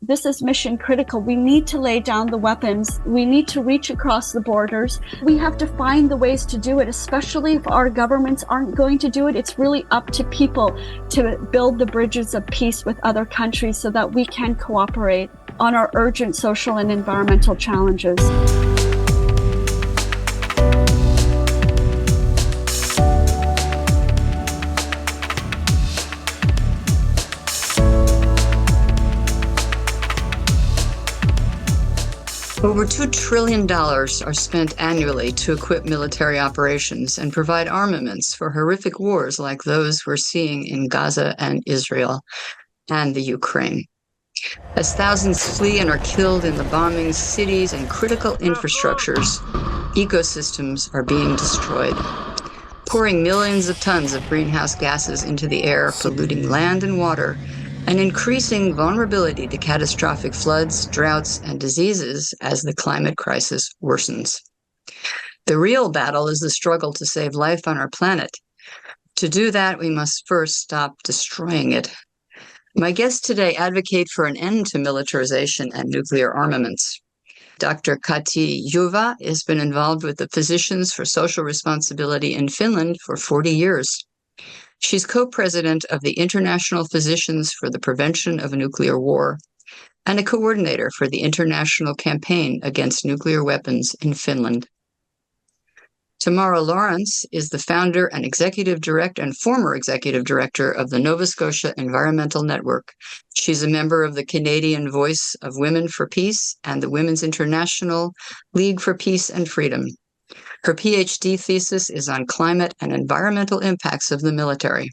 This is mission critical. We need to lay down the weapons. We need to reach across the borders. We have to find the ways to do it, especially if our governments aren't going to do it. It's really up to people to build the bridges of peace with other countries so that we can cooperate on our urgent social and environmental challenges. Over $2 trillion are spent annually to equip military operations and provide armaments for horrific wars like those we're seeing in Gaza and Israel and the Ukraine. As thousands flee and are killed in the bombings, cities and critical infrastructures, ecosystems are being destroyed, pouring millions of tons of greenhouse gases into the air, polluting land and water, and increasing vulnerability to catastrophic floods, droughts, and diseases as the climate crisis worsens. The real battle is the struggle to save life on our planet. To do that, we must first stop destroying it. My guests today advocate for an end to militarization and nuclear armaments. Dr. Kati Juva has been involved with the Physicians for Social Responsibility in Finland for 40 years. She's co-president of the International Physicians for the Prevention of Nuclear War and a coordinator for the International Campaign Against Nuclear Weapons in Finland. Tamara Lawrence is the founder and executive director and former executive director of the Nova Scotia Environmental Network. She's a member of the Canadian Voice of Women for Peace and the Women's International League for Peace and Freedom. Her PhD thesis is on climate and environmental impacts of the military.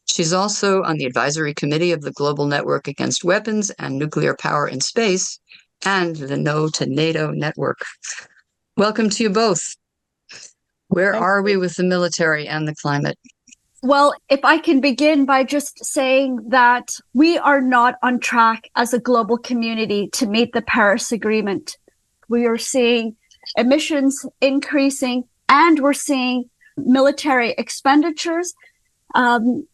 She's also on the advisory committee of the Global Network Against Weapons and Nuclear Power in Space and the No to NATO Network. Welcome to you both. Where are we with the military and the climate? Well, if I can begin by just saying that we are not on track as a global community to meet the Paris Agreement. We are seeing emissions increasing, and we're seeing military expenditures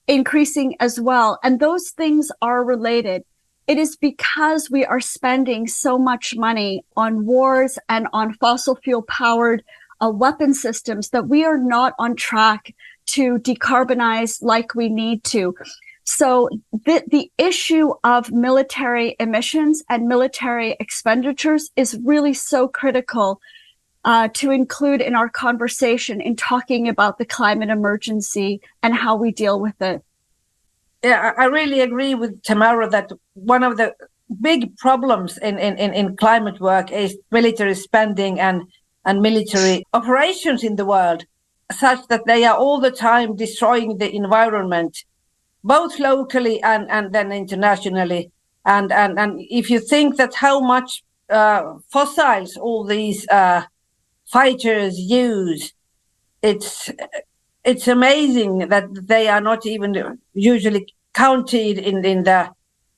increasing as well. And those things are related. It is because we are spending so much money on wars and on fossil fuel powered weapon systems that we are not on track to decarbonize like we need to. So the issue of military emissions and military expenditures is really so critical to include in our conversation in talking about the climate emergency and how we deal with it. Yeah, I really agree with Tamara that one of the big problems in climate work is military spending and military operations in the world, such that they are all the time destroying the environment, both locally and then internationally. And if you think that how much fossils all these fighters use, it's amazing that they are not even usually counted in the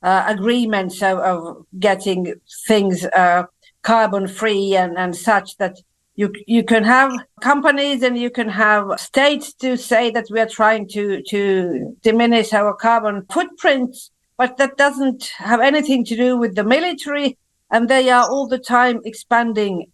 agreements of getting things carbon free and such, that you can have companies and you can have states to say that we are trying to diminish our carbon footprint, but that doesn't have anything to do with the military, and they are all the time expanding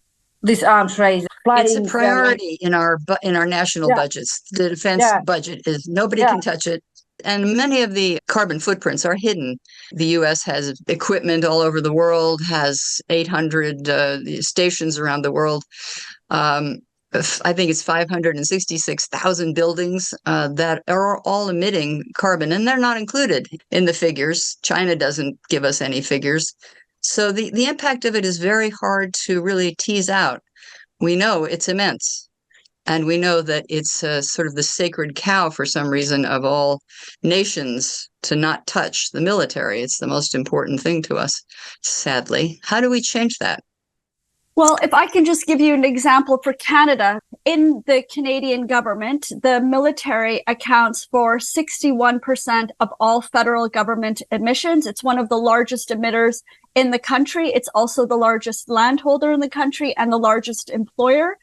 this arms race. It's a priority in our national budgets. The defense budget is nobody can touch it. And many of the carbon footprints are hidden. The U.S. has equipment all over the world, has 800 stations around the world. I think it's 566,000 buildings that are all emitting carbon, and they're not included in the figures. China doesn't give us any figures. So the impact of it is very hard to really tease out. We know it's immense. And we know that it's sort of the sacred cow, for some reason, of all nations to not touch the military. It's the most important thing to us, sadly. How do we change that? Well, if I can just give you an example for Canada, in the Canadian government, the military accounts for 61% of all federal government emissions. It's one of the largest emitters in the country. It's also the largest landholder in the country and the largest employer.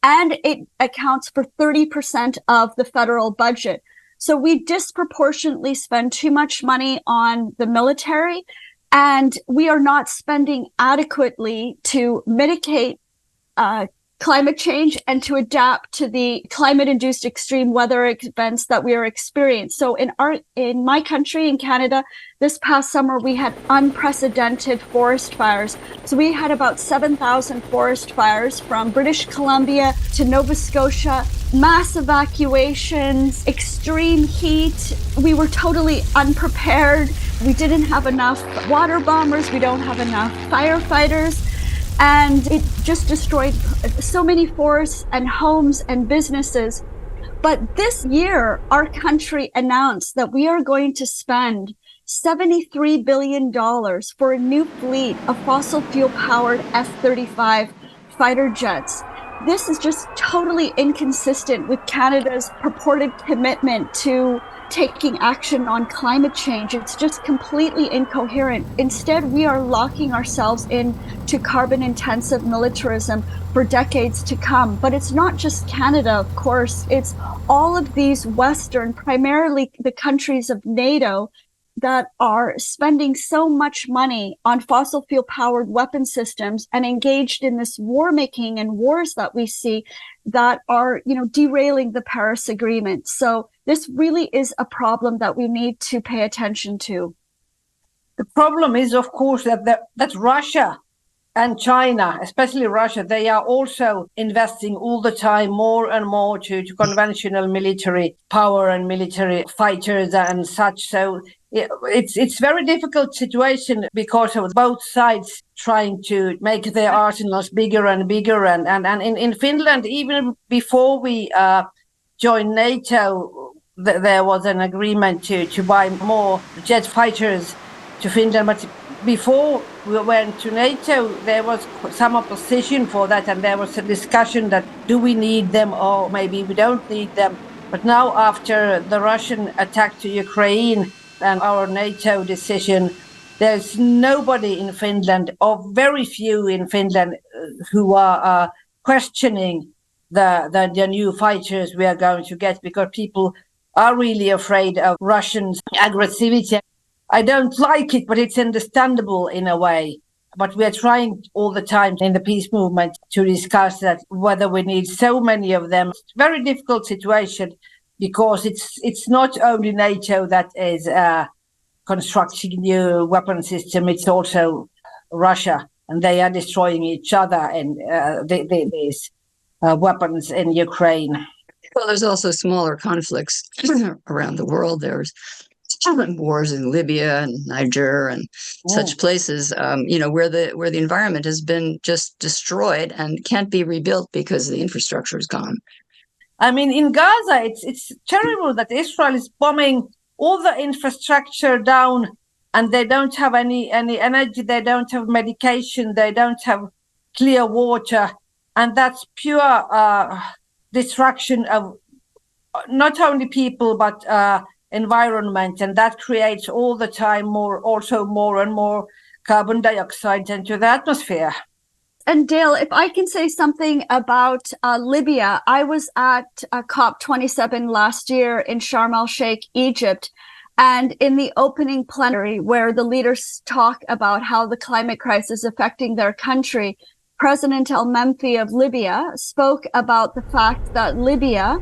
And it accounts for 30% of the federal budget. So we disproportionately spend too much money on the military. And we are not spending adequately to mitigate climate change and to adapt to the climate-induced extreme weather events that we are experiencing. So in my country, in Canada, this past summer, we had unprecedented forest fires. So we had about 7,000 forest fires from British Columbia to Nova Scotia, mass evacuations, extreme heat. We were totally unprepared. We didn't have enough water bombers. We don't have enough firefighters. And it just destroyed so many forests and homes and businesses. But this year, our country announced that we are going to spend $73 billion for a new fleet of fossil fuel-powered F-35 fighter jets. This is just totally inconsistent with Canada's purported commitment to taking action on climate change. It's just completely incoherent. Instead, we are locking ourselves into carbon-intensive militarism for decades to come. But it's not just Canada, of course. It's all of these Western, primarily the countries of NATO, that are spending so much money on fossil fuel-powered weapon systems and engaged in this war-making and wars that we see that are, derailing the Paris Agreement. So this really is a problem that we need to pay attention to. The problem is, of course, that Russia and China, especially Russia, they are also investing all the time more and more to conventional military power and military fighters and such. So it's very difficult situation because of both sides trying to make their arsenals bigger and bigger. And in Finland, even before we joined NATO, there was an agreement to buy more jet fighters to Finland. But before we went to NATO, there was some opposition for that, and there was a discussion that do we need them or maybe we don't need them. But now, after the Russian attack to Ukraine and our NATO decision, there's nobody in Finland, or very few in Finland, who are questioning the new fighters we are going to get, because people are really afraid of Russian aggressivity. I don't like it, but it's understandable in a way. But we are trying all the time in the peace movement to discuss that, whether we need so many of them. It's a very difficult situation, because it's not only NATO that is constructing new weapon system, it's also Russia, and they are destroying each other and these weapons in Ukraine. Well, there's also smaller conflicts around the world. There's wars in Libya and Niger and such places, where the environment has been just destroyed and can't be rebuilt because the infrastructure is gone. I mean, in Gaza, it's terrible that Israel is bombing all the infrastructure down, and they don't have any energy, they don't have medication, they don't have clear water, and that's pure destruction of not only people but environment, and that creates all the time more and more carbon dioxide into the atmosphere. And Dale, if I can say something about Libya, I was at COP27 last year in Sharm el-Sheikh, Egypt, and in the opening plenary where the leaders talk about how the climate crisis is affecting their country, President El-Menfi of Libya spoke about the fact that Libya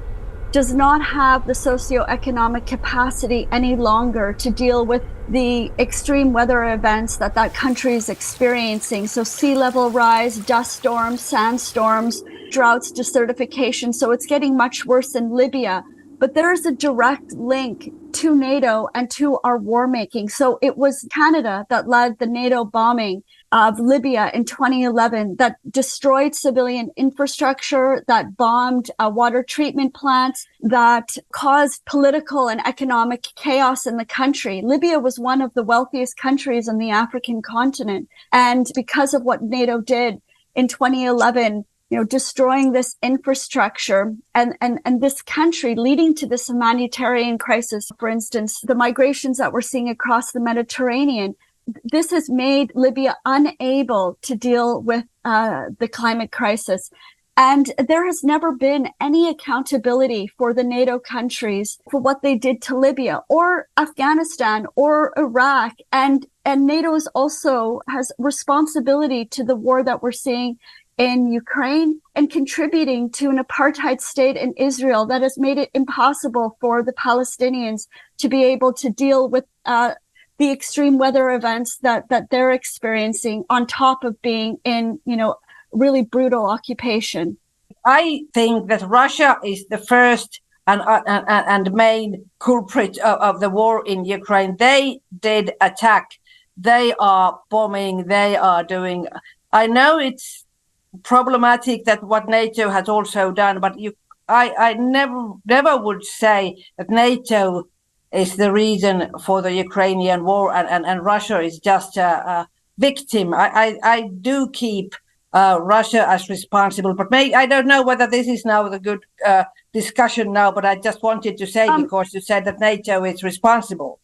does not have the socioeconomic capacity any longer to deal with the extreme weather events that country is experiencing. So sea level rise, dust storms, sandstorms, droughts, desertification. So it's getting much worse in Libya. But there is a direct link to NATO and to our war making. So it was Canada that led the NATO bombing of Libya in 2011 that destroyed civilian infrastructure, that bombed water treatment plants, that caused political and economic chaos in the country. Libya was one of the wealthiest countries on the African continent. And because of what NATO did in 2011, destroying this infrastructure and this country, leading to this humanitarian crisis, for instance, the migrations that we're seeing across the Mediterranean, this has made Libya unable to deal with the climate crisis. And there has never been any accountability for the NATO countries for what they did to Libya or Afghanistan or Iraq. And NATO is also has responsibility to the war that we're seeing in Ukraine and contributing to an apartheid state in Israel that has made it impossible for the Palestinians to be able to deal with the extreme weather events that they're experiencing, on top of being in, really brutal occupation. I think that Russia is the first and main culprit of the war in Ukraine. They did attack. They are bombing. They are doing. I know it's problematic that what NATO has also done, but I never would say that NATO is the reason for the Ukrainian war and Russia is just a victim. I do keep Russia as responsible, but I don't know whether this is now the good discussion now, but I just wanted to say, because you said that NATO is responsible.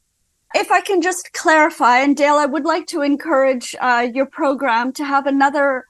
If I can just clarify, and Dale, I would like to encourage your program to have another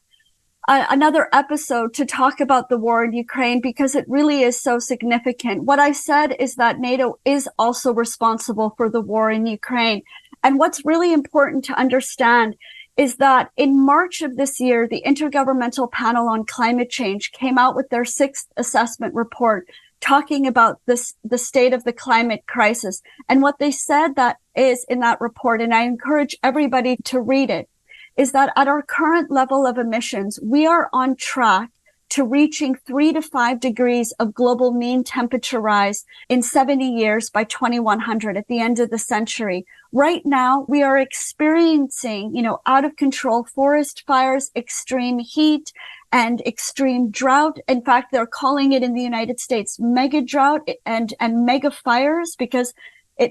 episode to talk about the war in Ukraine, because it really is so significant. What I said is that NATO is also responsible for the war in Ukraine. And what's really important to understand is that in March of this year, the Intergovernmental Panel on Climate Change came out with their 6th assessment report, talking about the state of the climate crisis. And what they said that is in that report, and I encourage everybody to read it, is that at our current level of emissions, we are on track to reaching 3 to 5 degrees of global mean temperature rise in 70 years by 2100, at the end of the century. Right now, we are experiencing, out of control forest fires, extreme heat, and extreme drought. In fact, they're calling it in the United States mega drought and mega fires, because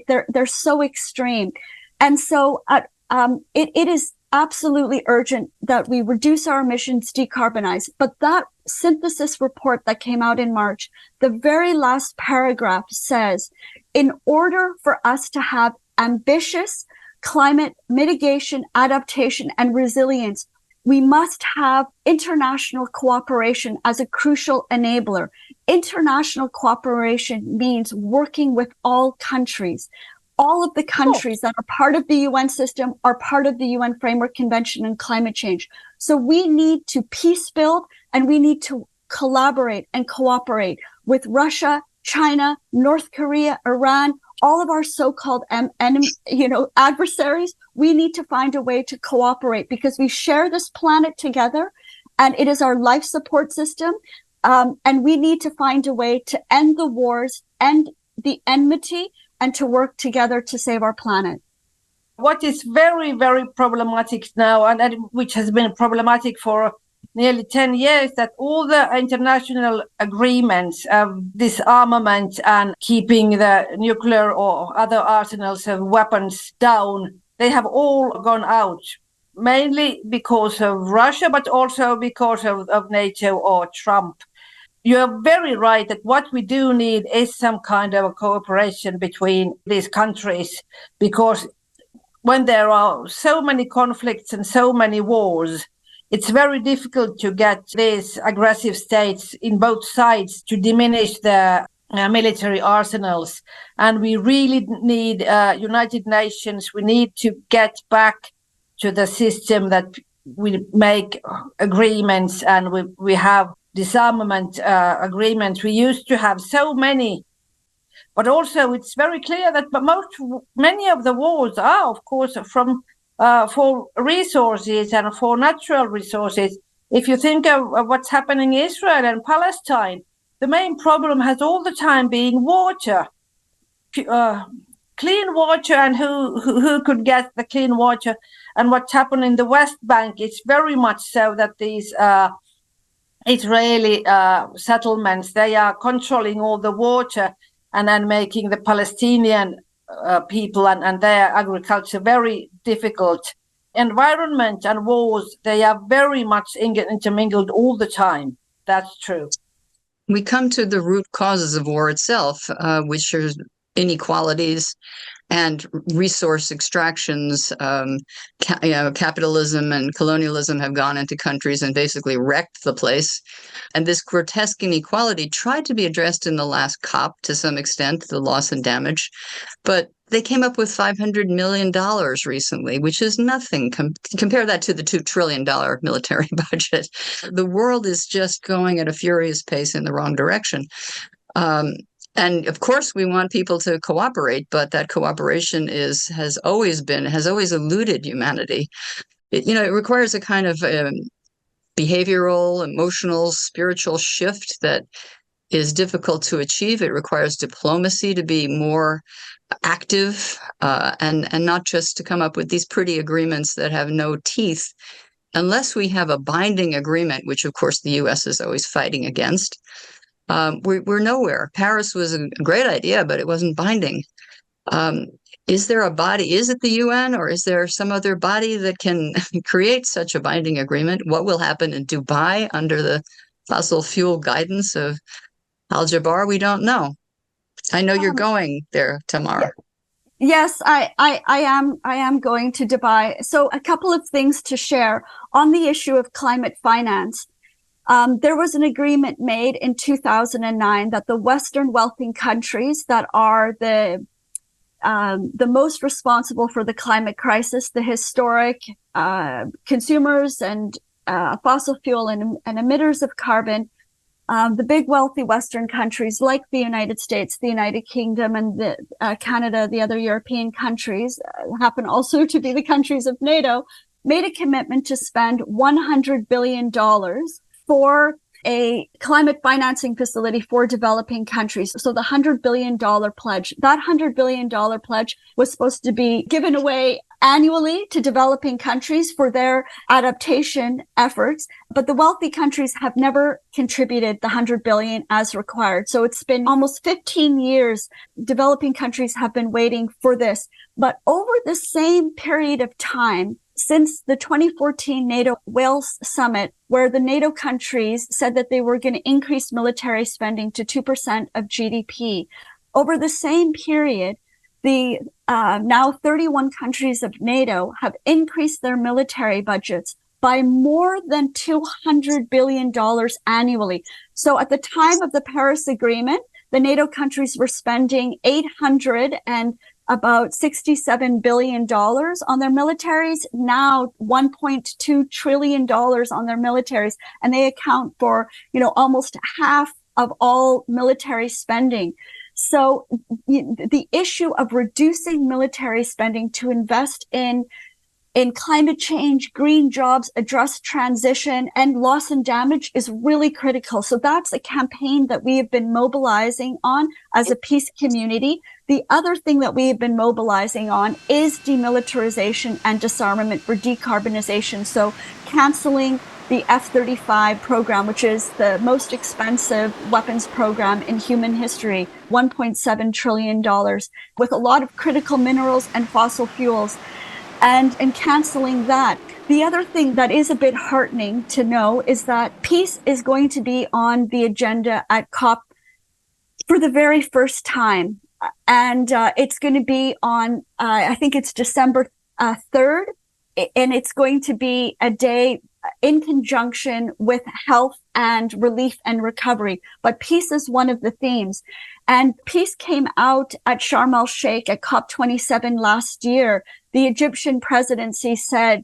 they're so extreme. And so it is absolutely urgent that we reduce our emissions, decarbonize. But that synthesis report that came out in March, the very last paragraph says, in order for us to have ambitious climate mitigation, adaptation, and resilience, we must have international cooperation as a crucial enabler. International cooperation means working with all countries. All of the countries that are part of the UN system are part of the UN Framework Convention on Climate Change. So we need to peace build, and we need to collaborate and cooperate with Russia, China, North Korea, Iran, all of our so-called adversaries. We need to find a way to cooperate, because we share this planet together, and it is our life support system. And we need to find a way to end the wars, end the enmity, and to work together to save our planet. What is very, very problematic now, and which has been problematic for nearly 10 years, that all the international agreements of disarmament and keeping the nuclear or other arsenals of weapons down, they have all gone out, mainly because of Russia, but also because of NATO or Trump. You're very right that what we do need is some kind of a cooperation between these countries, because when there are so many conflicts and so many wars, it's very difficult to get these aggressive states in both sides to diminish their military arsenals. And we really need United Nations. We need to get back to the system that we make agreements, and we have disarmament agreements. We used to have so many, but also it's very clear that many of the wars are, of course, from for resources and for natural resources. If you think of what's happening in Israel and Palestine, the main problem has all the time been water, clean water, and who could get the clean water. And what's happened in the West Bank, it's very much so that these Israeli settlements, they are controlling all the water and then making the Palestinian people and their agriculture very difficult. Environment and wars, they are very much intermingled all the time. That's true. We come to the root causes of war itself, which are inequalities and resource extractions. Capitalism and colonialism have gone into countries and basically wrecked the place. And this grotesque inequality tried to be addressed in the last COP to some extent, the loss and damage. But they came up with $500 million recently, which is nothing. Compare that to the $2 trillion military budget. The world is just going at a furious pace in the wrong direction. And of course, we want people to cooperate, but that cooperation has always eluded humanity. It requires a kind of behavioral, emotional, spiritual shift that is difficult to achieve. It requires diplomacy to be more active and not just to come up with these pretty agreements that have no teeth. Unless we have a binding agreement, which of course the U.S. is always fighting against, we're nowhere. Paris was a great idea, but it wasn't binding. Is there a body? Is it the UN, or is there some other body that can create such a binding agreement? What will happen in Dubai under the fossil fuel guidance of Al-Jaber? We don't know. I know you're going there tomorrow. Yes, I am going to Dubai. So a couple of things to share on the issue of climate finance. There was an agreement made in 2009 that the Western wealthy countries that are the most responsible for the climate crisis, the historic consumers and fossil fuel and emitters of carbon, the big wealthy Western countries like the United States, the United Kingdom, and the Canada, the other European countries, happen also to be the countries of NATO, made a commitment to spend $100 billion for a climate financing facility for developing countries. So the $100 billion pledge, that $100 billion pledge was supposed to be given away annually to developing countries for their adaptation efforts. But the wealthy countries have never contributed the $100 billion as required. So it's been almost 15 years. Developing countries have been waiting for this. But over the same period of time, since the 2014 NATO Wales summit, where the NATO countries said that they were going to increase military spending to 2% of GDP, over the same period, the now 31 countries of NATO have increased their military budgets by more than $200 billion annually. So at the time of the Paris Agreement, the NATO countries were spending about $67 billion on their militaries, now $1.2 trillion on their militaries. And they account for, almost half of all military spending. So the issue of reducing military spending to invest in climate change, green jobs, address transition, and loss and damage is really critical. So that's a campaign that we have been mobilizing on as a peace community. The other thing that we have been mobilizing on is demilitarization and disarmament for decarbonization. So canceling the F-35 program, which is the most expensive weapons program in human history, $1.7 trillion, with a lot of critical minerals and fossil fuels, and canceling that. The other thing that is a bit heartening to know is that peace is going to be on the agenda at COP for the very first time. And it's going to be on, I think it's December 3rd, and it's going to be a day in conjunction with health and relief and recovery. But peace is one of the themes. And peace came out at Sharm el-Sheikh at COP27 last year. The Egyptian presidency said,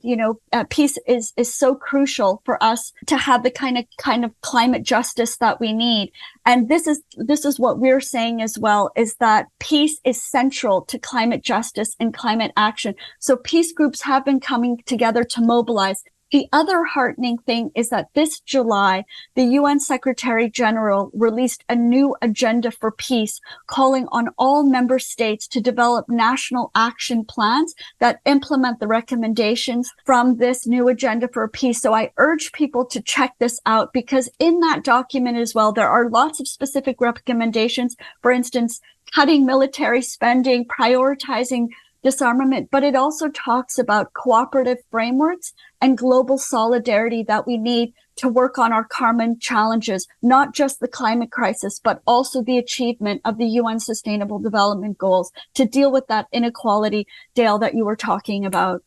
peace is so crucial for us to have the kind of climate justice that we need. And this is what we're saying as well, is that peace is central to climate justice and climate action. So peace groups have been coming together to mobilize. The other heartening thing is that this July, the UN Secretary General released a new agenda for peace, calling on all member states to develop national action plans that implement the recommendations from this new agenda for peace. So I urge people to check this out, because in that document as well, there are lots of specific recommendations. For instance, cutting military spending, prioritizing disarmament, but it also talks about cooperative frameworks and global solidarity that we need to work on our common challenges, not just the climate crisis, but also the achievement of the UN Sustainable Development Goals to deal with that inequality, Dale, that you were talking about.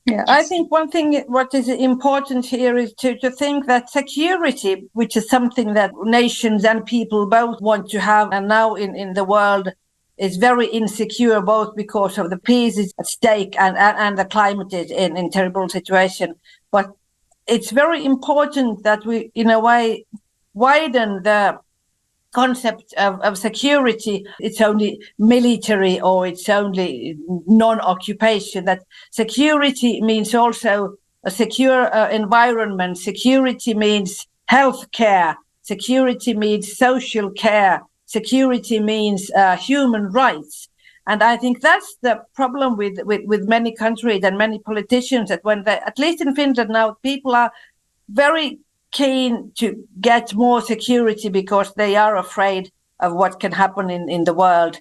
Yeah, I think one thing what is important here is to think that security, which is something that nations and people both want to have, and now in the world is very insecure, both because of the peace is at stake and the climate is in terrible situation. But it's very important that we, in a way, widen the concept of security. It's only military or it's only non-occupation. That security means also a secure environment. Security means healthcare. Security means social care. Security means human rights. And I think that's the problem with many countries and many politicians, that when they, at least in Finland now, people are very keen to get more security because they are afraid of what can happen in the world,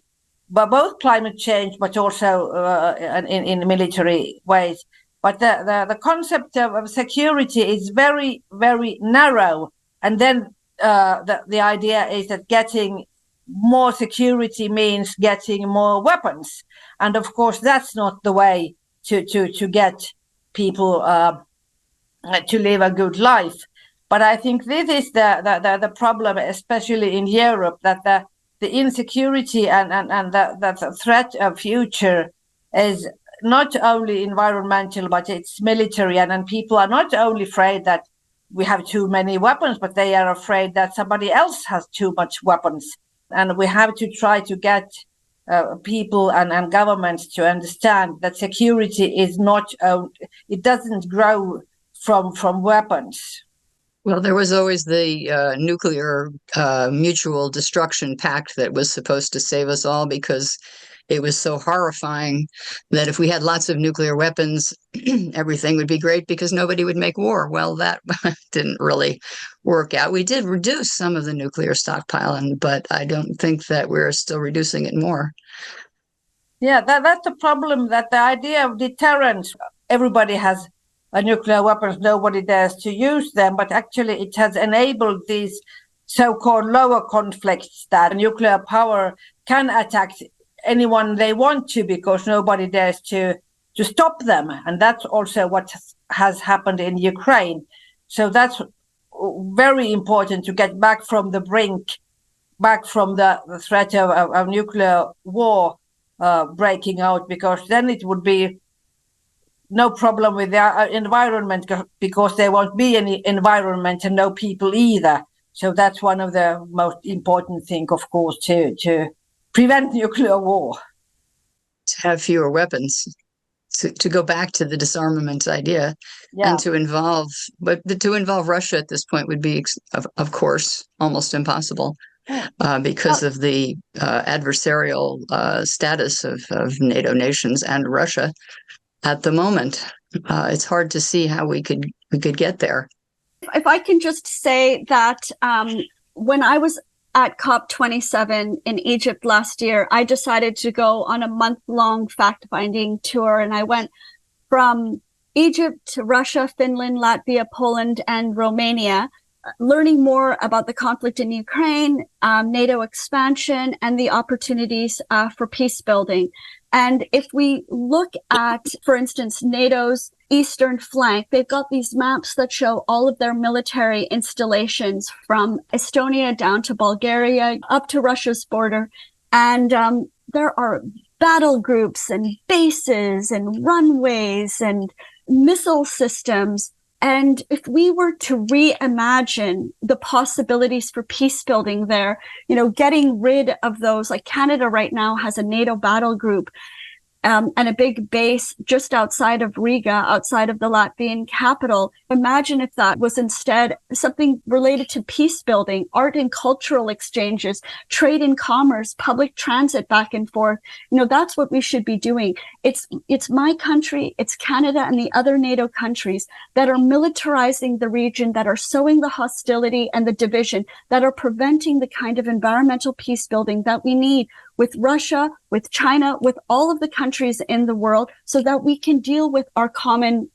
but both climate change, but also in military ways. But the concept of security is very, very narrow. And then the idea is that getting more security means getting more weapons. And of course, that's not the way to get people to live a good life. But I think this is the problem, especially in Europe, that the insecurity and the threat of future is not only environmental, but it's military. And people are not only afraid that we have too many weapons, but they are afraid that somebody else has too much weapons. And we have to try to get people and governments to understand that security is not, it doesn't grow from weapons. Well, there was always the nuclear mutual destruction pact that was supposed to save us all, because it was so horrifying that if we had lots of nuclear weapons, everything would be great because nobody would make war. Well, that didn't really work out. We did reduce some of the nuclear stockpile, but I don't think that we're still reducing it more. Yeah, that's the problem, that the idea of deterrence, everybody has nuclear weapons, nobody dares to use them, but actually it has enabled these so-called lower conflicts that nuclear power can attack anyone they want to because nobody dares to stop them. And that's also what has happened in Ukraine. So that's very important to get back from the brink, back from the threat of nuclear war breaking out, because then it would be no problem with the environment, because there won't be any environment and no people either. So that's one of the most important things, of course, to prevent nuclear war. To have fewer weapons, to go back to the disarmament idea, and to involve Russia at this point would be, of course, almost impossible. Because of the adversarial status of NATO nations and Russia at the moment. It's hard to see how we could get there. If I can just say that when I was at COP27 in Egypt last year, I decided to go on a month-long fact-finding tour, and I went from Egypt to Russia, Finland, Latvia, Poland, and Romania, learning more about the conflict in Ukraine, NATO expansion, and the opportunities for peace building. And if we look at, for instance, NATO's eastern flank, they've got these maps that show all of their military installations from Estonia down to Bulgaria, up to Russia's border. And there are battle groups and bases and runways and missile systems. And if we were to reimagine the possibilities for peace building there, getting rid of those, like Canada right now has a NATO battle group and a big base just outside of Riga, outside of the Latvian capital. Imagine if that was instead something related to peace building, art and cultural exchanges, trade and commerce, public transit back and forth. That's what we should be doing. It's my country, it's Canada and the other NATO countries that are militarizing the region, that are sowing the hostility and the division, that are preventing the kind of environmental peace building that we need. with Russia, with China, with all of the countries in the world, so that we can deal with our common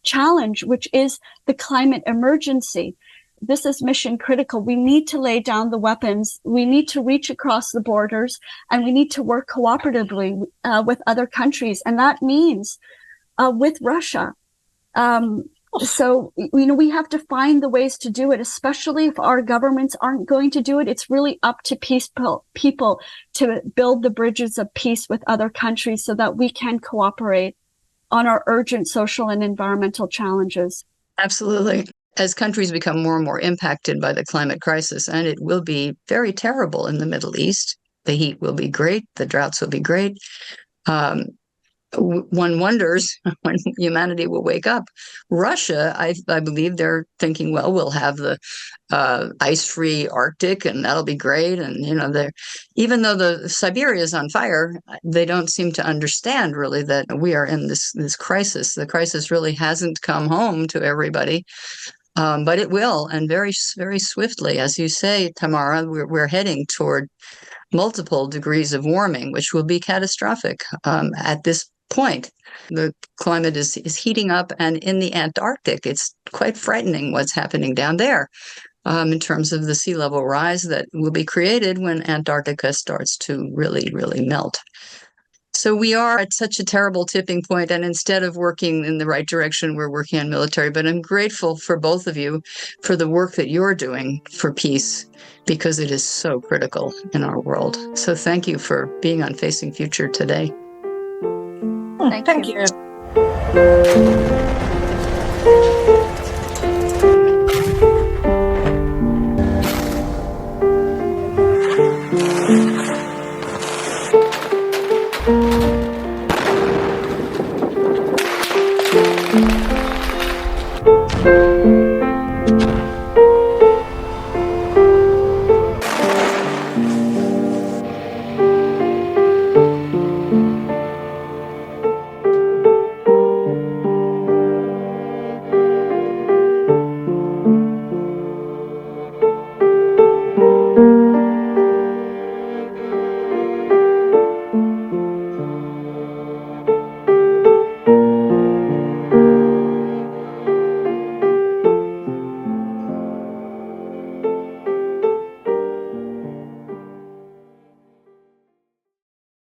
challenge, which is the climate emergency. This is mission critical. We need to lay down the weapons. We need to reach across the borders, and we need to work cooperatively with other countries. And that means with Russia. So, we have to find the ways to do it, especially if our governments aren't going to do it. It's really up to people to build the bridges of peace with other countries so that we can cooperate on our urgent social and environmental challenges. Absolutely. As countries become more and more impacted by the climate crisis, and it will be very terrible in the Middle East, the heat will be great, the droughts will be great. One wonders when humanity will wake up. Russia, I believe they're thinking, well, we'll have the ice-free Arctic, and that'll be great. And even though the Siberia is on fire, they don't seem to understand really that we are in this crisis. The crisis really hasn't come home to everybody. But it will, and very, very swiftly. As you say, Tamara, we're heading toward multiple degrees of warming, which will be catastrophic at this point. The climate is heating up, and in the Antarctic, it's quite frightening what's happening down there in terms of the sea level rise that will be created when Antarctica starts to really, really melt. So we are at such a terrible tipping point, and instead of working in the right direction, we're working on military. But I'm grateful for both of you for the work that you're doing for peace, because it is so critical in our world. So thank you for being on Facing Future today. Thank you.